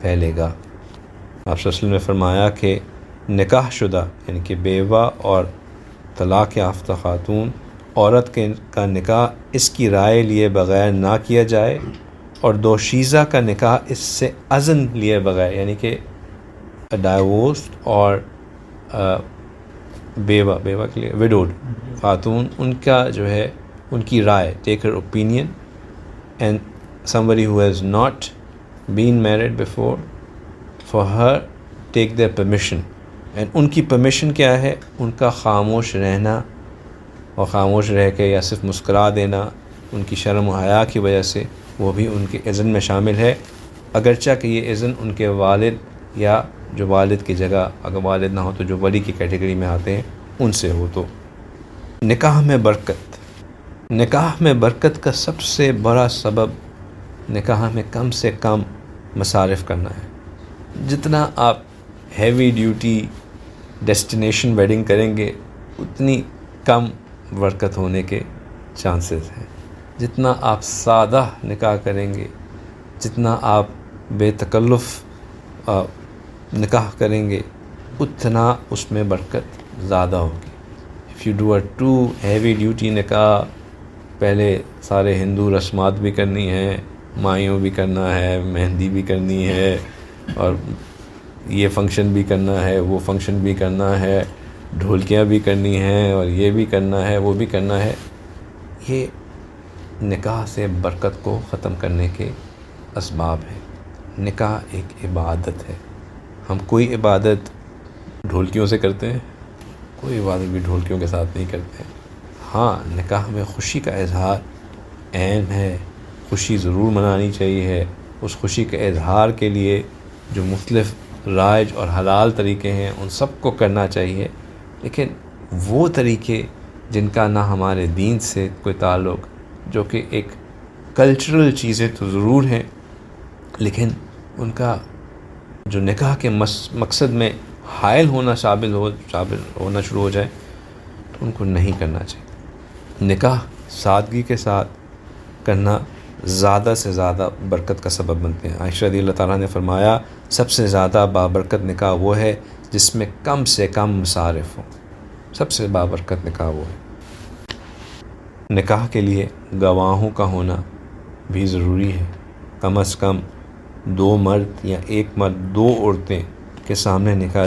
پھیلے گا. آپ صلی اللہ علیہ وسلم نے فرمایا کہ نکاح شدہ یعنی کہ بیوہ اور طلاق یافتہ خاتون عورت کا نکاح اس کی رائے لیے بغیر نہ کیا جائے، اور دوشیزہ کا نکاح اس سے اذن لیے بغیر یعنی کہ ڈائیورسڈ اور بیوہ کے لیے ویڈوڈ خاتون ان کا جو ہے ان کی رائے take her opinion and somebody who has not been married before, for her take their permission. and ان کی پرمیشن کیا ہے؟ ان کا خاموش رہنا، اور خاموش رہ کے یا صرف مسکرا دینا ان کی شرم و حیا کی وجہ سے وہ بھی ان کے اذن میں شامل ہے، اگرچہ کہ یہ اذن ان کے والد یا جو والد کی جگہ اگر والد نہ ہو تو جو ولی کی کیٹیگری میں آتے ہیں ان سے ہو. تو نکاح میں برکت کا سب سے بڑا سبب نکاح میں کم سے کم مصارف کرنا ہے. جتنا آپ ہیوی ڈیوٹی ڈیسٹینیشن ویڈنگ کریں گے اتنی کم برکت ہونے کے چانسز ہیں. جتنا آپ سادہ نکاح کریں گے، جتنا آپ بے تکلف نکاح کریں گے اتنا اس میں برکت زیادہ ہوگی. if you do a too heavy duty نکاح، پہلے سارے ہندو رسمات بھی کرنی ہیں، مائیوں بھی کرنا ہے، مہندی بھی کرنی ہے، اور یہ فنکشن بھی کرنا ہے، وہ فنکشن بھی کرنا ہے، ڈھولکیاں بھی کرنی ہیں، اور یہ بھی کرنا ہے، وہ بھی کرنا ہے، یہ نکاح سے برکت کو ختم کرنے کے اسباب ہیں. نکاح ایک عبادت ہے. ہم کوئی عبادت ڈھولکیوں سے کرتے ہیں؟ کوئی عبادت بھی ڈھولکیوں کے ساتھ نہیں کرتے ہیں. ہاں، نکاح میں خوشی کا اظہار اہم ہے، خوشی ضرور منانی چاہیے. اس خوشی کے اظہار کے لیے جو مختلف رائج اور حلال طریقے ہیں ان سب کو کرنا چاہیے، لیکن وہ طریقے جن کا نہ ہمارے دین سے کوئی تعلق، جو کہ ایک کلچرل چیزیں تو ضرور ہیں، لیکن ان کا جو نکاح کے مقصد میں حائل ہونا شامل ہونا شروع ہو جائے تو ان کو نہیں کرنا چاہیے۔ نکاح سادگی کے ساتھ کرنا زیادہ سے زیادہ برکت کا سبب بنتے ہیں۔ عائشہ رضی اللہ تعالیٰ نے فرمایا سب سے زیادہ بابرکت نکاح وہ ہے جس میں کم سے کم مصارف ہوں، سب سے بابرکت نکاح وہ ہے۔ نکاح کے لیے گواہوں کا ہونا بھی ضروری ہے، کم از کم 2 مرد یا 1 مرد 2 عورتیں کے سامنے نکاح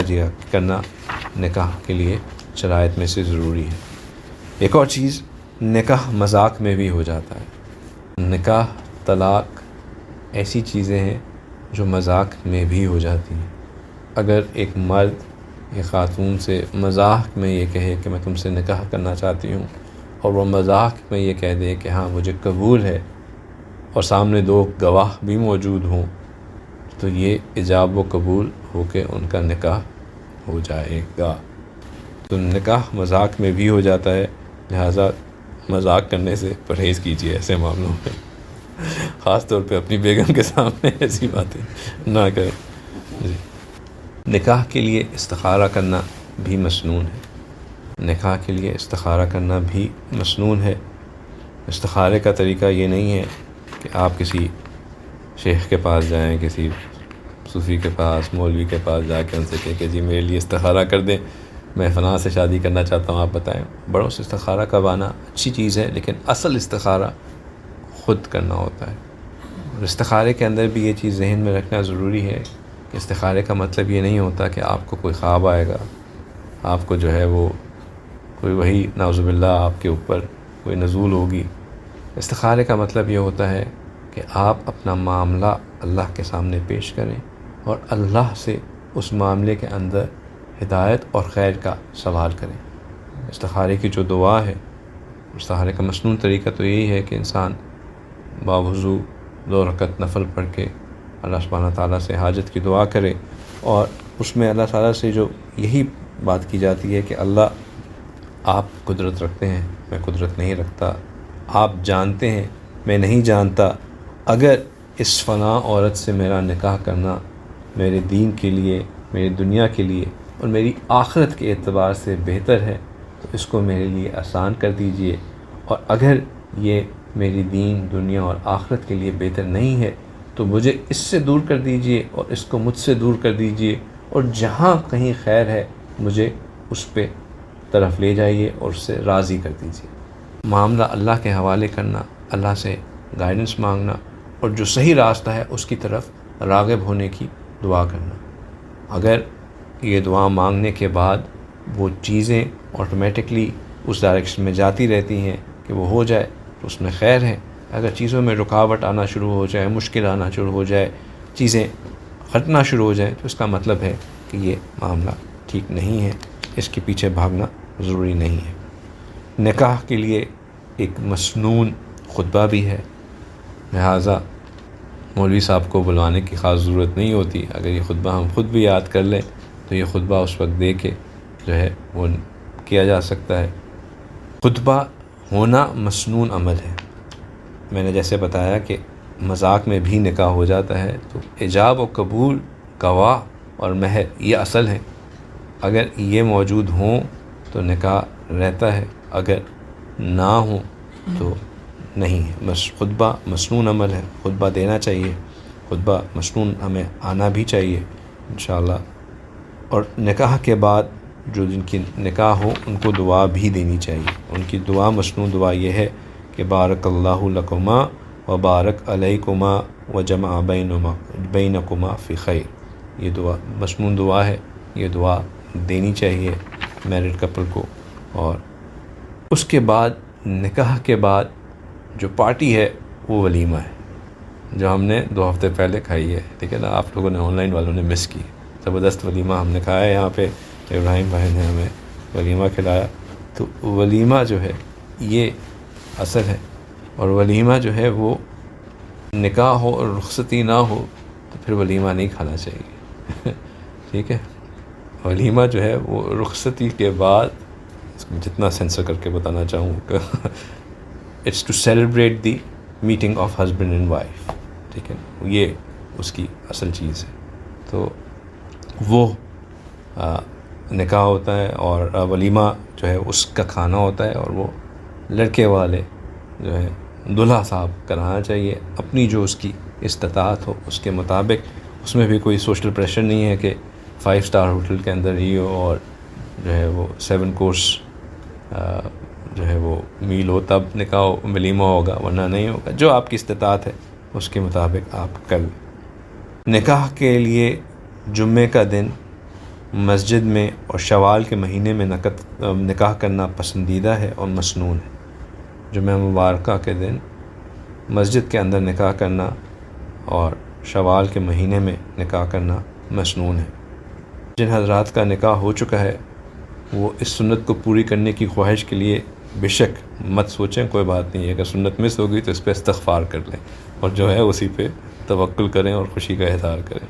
کرنا نکاح کے لیے شرائط میں سے ضروری ہے۔ ایک اور چیز، نکاح مذاق میں بھی ہو جاتا ہے۔ نکاح، طلاق ایسی چیزیں ہیں جو مذاق میں بھی ہو جاتی ہیں۔ اگر ایک مرد ایک خاتون سے مذاق میں یہ کہے کہ میں تم سے نکاح کرنا چاہتی ہوں، اور وہ مذاق میں یہ کہہ دے کہ ہاں مجھے قبول ہے، اور سامنے 2 گواہ بھی موجود ہوں، تو یہ ایجاب و قبول ہو کے ان کا نکاح ہو جائے گا۔ تو نکاح مذاق میں بھی ہو جاتا ہے، لہٰذا مذاق کرنے سے پرہیز کیجیے ایسے معاملوں میں، خاص طور پہ اپنی بیگم کے سامنے ایسی باتیں نہ کریں۔ جی، نکاح کے لیے استخارہ کرنا بھی مسنون ہے۔ نکاح کے لیے استخارہ کرنا بھی مسنون ہے۔ استخارے کا طریقہ یہ نہیں ہے کہ آپ کسی شیخ کے پاس جائیں، کسی صوفی کے پاس، مولوی کے پاس جا کے ان سے کہہ کہ جی میرے لیے استخارہ کر دیں، میں فلاں سے شادی کرنا چاہتا ہوں، آپ بتائیں۔ بڑوں سے استخارہ کروانا اچھی چیز ہے، لیکن اصل استخارہ خود کرنا ہوتا ہے۔ اور استخارے کے اندر بھی یہ چیز ذہن میں رکھنا ضروری ہے کہ استخارے کا مطلب یہ نہیں ہوتا کہ آپ کو کوئی خواب آئے گا، آپ کو جو ہے وہ کوئی وہی نعوذ باللہ آپ کے اوپر کوئی نزول ہوگی۔ استخارے کا مطلب یہ ہوتا ہے کہ آپ اپنا معاملہ اللہ کے سامنے پیش کریں اور اللہ سے اس معاملے کے اندر ہدایت اور خیر کا سوال کریں۔ استخارے کی جو دعا ہے، استخارے کا مسنون طریقہ تو یہی ہے کہ انسان باوضو 2 رکعت نفل پڑھ کے اللہ سبحانہ تعالیٰ سے حاجت کی دعا کرے، اور اس میں اللہ تعالیٰ سے جو یہی بات کی جاتی ہے کہ اللہ آپ قدرت رکھتے ہیں، میں قدرت نہیں رکھتا، آپ جانتے ہیں، میں نہیں جانتا، اگر اس فلاں عورت سے میرا نکاح کرنا میرے دین کے لیے، میری دنیا کے لیے اور میری آخرت کے اعتبار سے بہتر ہے تو اس کو میرے لیے آسان کر دیجئے، اور اگر یہ میری دین، دنیا اور آخرت کے لیے بہتر نہیں ہے تو مجھے اس سے دور کر دیجئے اور اس کو مجھ سے دور کر دیجئے، اور جہاں کہیں خیر ہے مجھے اس پہ طرف لے جائیے اور اس سے راضی کر دیجئے۔ معاملہ اللہ کے حوالے کرنا، اللہ سے گائیڈنس مانگنا، اور جو صحیح راستہ ہے اس کی طرف راغب ہونے کی دعا کرنا۔ اگر یہ دعا مانگنے کے بعد وہ چیزیں آٹومیٹکلی اس ڈائریکشن میں جاتی رہتی ہیں کہ وہ ہو جائے تو اس میں خیر ہے۔ اگر چیزوں میں رکاوٹ آنا شروع ہو جائے، مشکل آنا شروع ہو جائے، چیزیں ہٹنا شروع ہو جائیں، تو اس کا مطلب ہے کہ یہ معاملہ ٹھیک نہیں ہے، اس کے پیچھے بھاگنا ضروری نہیں ہے۔ نکاح کے لیے ایک مسنون خطبہ بھی ہے، لہٰذا مولوی صاحب کو بلوانے کی خاص ضرورت نہیں ہوتی۔ اگر یہ خطبہ ہم خود بھی یاد کر لیں تو یہ خطبہ اس وقت دے کے جو ہے وہ کیا جا سکتا ہے۔ خطبہ ہونا مسنون عمل ہے۔ میں نے جیسے بتایا کہ مذاق میں بھی نکاح ہو جاتا ہے، تو ایجاب و قبول، گواہ اور مہر یہ اصل ہے۔ اگر یہ موجود ہوں تو نکاح رہتا ہے، اگر نہ ہوں تو نہیں ہے۔ بس خطبہ مسنون عمل ہے، خطبہ دینا چاہیے، خطبہ مسنون ہمیں آنا بھی چاہیے انشاءاللہ۔ اور نکاح کے بعد جو جن کی نکاح ہو ان کو دعا بھی دینی چاہیے۔ ان کی دعا، مسنون دعا یہ ہے کہ بارک اللہ لکما و بارک علیکما و جمع بینکما فی خیر۔ یہ دعا مسنون دعا ہے، یہ دعا دینی چاہیے میرڈ کپل کو۔ اور اس کے بعد نکاح کے بعد جو پارٹی ہے وہ ولیمہ ہے، جو ہم نے 2 ہفتے پہلے کھائی ہے، ٹھیک ہے نا۔ آپ لوگوں نے آن لائن والوں نے مس کی، زبردست ولیمہ ہم نے کھایا ہے یہاں پہ، ابراہیم بھائی نے ہمیں ولیمہ کھلایا۔ تو ولیمہ جو ہے یہ اصل ہے، اور ولیمہ جو ہے وہ نکاح ہو اور رخصتی نہ ہو تو پھر ولیمہ نہیں کھانا چاہیے ٹھیک ہے۔ ولیمہ جو ہے وہ رخصتی کے بعد اس کو جتنا سینسر کر کے بتانا چاہوں کہ it's to celebrate the meeting of husband and wife, ٹھیک ہے، یہ اس کی اصل چیز ہے. تو وہ نکاح ہوتا ہے، اور ولیمہ جو ہے اس کا کھانا ہوتا ہے، اور وہ لڑکے والے جو ہے دلہا صاحب کرانا چاہیے اپنی جو اس کی استطاعت ہو اس کے مطابق. اس میں بھی کوئی سوشل پریشر نہیں ہے کہ 5 اسٹار ہوٹل کے اندر ہی ہو اور جو ہے وہ 7 کورس جو ہے وہ میل ہو تب نکاح ولیمہ ہوگا، ورنہ نہیں ہوگا. جو آپ کی استطاعت ہے اس کے مطابق آپ کر لیں. نکاح کے لیے جمعے کا دن مسجد میں اور شوال کے مہینے میں نکاح کرنا پسندیدہ ہے اور مسنون ہے. جمعہ مبارکہ کے دن مسجد کے اندر نکاح کرنا اور شوال کے مہینے میں نکاح کرنا مسنون ہے. جن حضرات کا نکاح ہو چکا ہے وہ اس سنت کو پوری کرنے کی خواہش کے لیے بے شک مت سوچیں، کوئی بات نہیں ہے. اگر سنت مس ہوگی تو اس پہ استغفار کر لیں اور جو ہے اسی پہ توکل کریں اور خوشی کا اظہار کریں،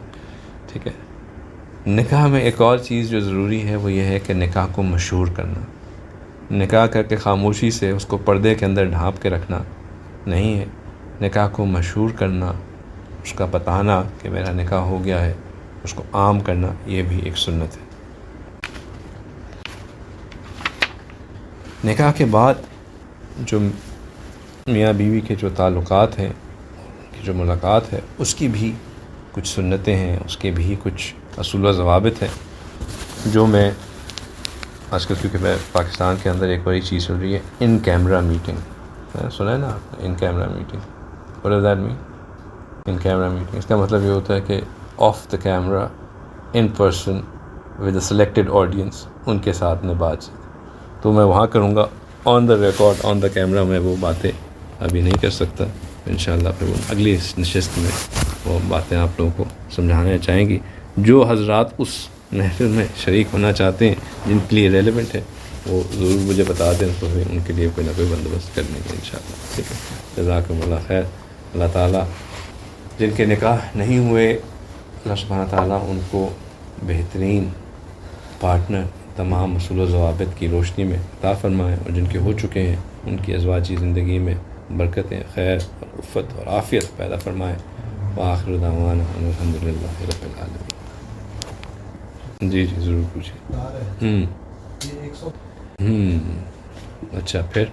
ٹھیک ہے. نکاح میں ایک اور چیز جو ضروری ہے وہ یہ ہے کہ نکاح کو مشہور کرنا. نکاح کر کے خاموشی سے اس کو پردے کے اندر ڈھانپ کے رکھنا نہیں ہے. نکاح کو مشہور کرنا، اس کا بتانا کہ میرا نکاح ہو گیا ہے، اس کو عام کرنا، یہ بھی ایک سنت ہے. نکاح کے بعد جو میاں بیوی کے جو تعلقات ہیں، کی جو ملاقات ہے، اس کی بھی کچھ سنتیں ہیں، اس کے بھی کچھ اصول و ضوابط ہیں جو میں آج کل، کیونکہ میں پاکستان کے اندر ایک بڑی چیز چل رہی ہے ان کیمرہ میٹنگ. سنا ہے نا آپ نے in camera meeting? what does that mean؟ In camera meeting اس کا مطلب یہ ہوتا ہے کہ off the camera in person with a selected audience, ان کے ساتھ میں بات چیت. تو میں وہاں کروں گا آن the record, on the camera میں وہ باتیں ابھی نہیں کر سکتا. انشاءاللہ پھر وہ اگلی نشست میں وہ باتیں آپ لوگوں کو سمجھانا چاہیں گی. جو حضرات اس محفل میں شریک ہونا چاہتے ہیں جن کے لیے ریلیونٹ ہے وہ ضرور مجھے بتا دیں، تو پھر ان کے لیے کوئی نہ کوئی بندوبست کر لیں گے انشاءاللہ، ٹھیک ہے. جزاکم اللہ خیر. اللہ تعالیٰ جن کے نکاح نہیں ہوئے، اللہ سبحانہ تعالیٰ ان کو بہترین پارٹنر تمام اصول و ضوابط کی روشنی میں عطا فرمائے، اور جن کے ہو چکے ہیں ان کی ازواجی زندگی میں برکتیں، خیر اور عفت اور عافیت پیدا فرمائے. وآخر دعوانا ان الحمد للہ رب العالمین. جی جی ضرور پوچھیں. اچھا پھر